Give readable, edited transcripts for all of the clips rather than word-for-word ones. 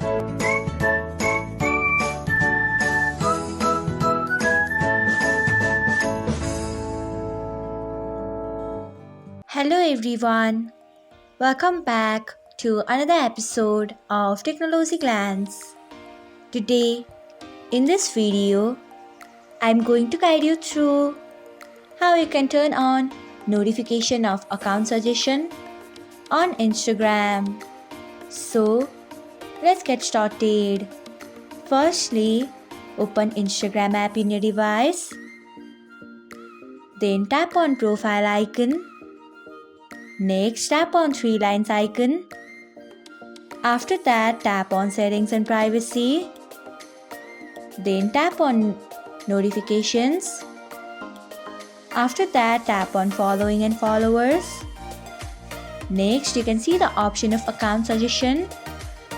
Hello everyone, welcome back to another episode of Technologyglance. Today, in this video, I'm going to guide you through how you can turn on notification of account suggestion on Instagram. So, let's get started. Firstly, open Instagram app in your device. Then tap on profile icon. Next, tap on three lines icon. After that, tap on settings and privacy. Then tap on notifications. After that, tap on following and followers. Next, you can see the option of account suggestion.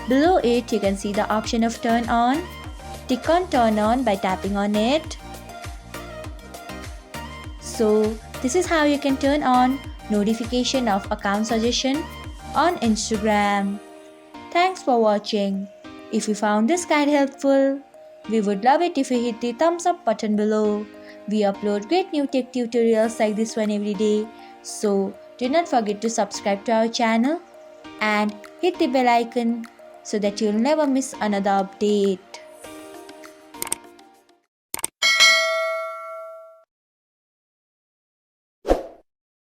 Below it, you can see the option of turn on. Tick on turn on by tapping on it. So, this is how you can turn on notification of account suggestion on Instagram. Thanks for watching. If you found this guide helpful, we would love it if you hit the thumbs up button below. We upload great new tech tutorials like this one every day. So do not forget to subscribe to our channel and hit the bell icon so that you'll never miss another update.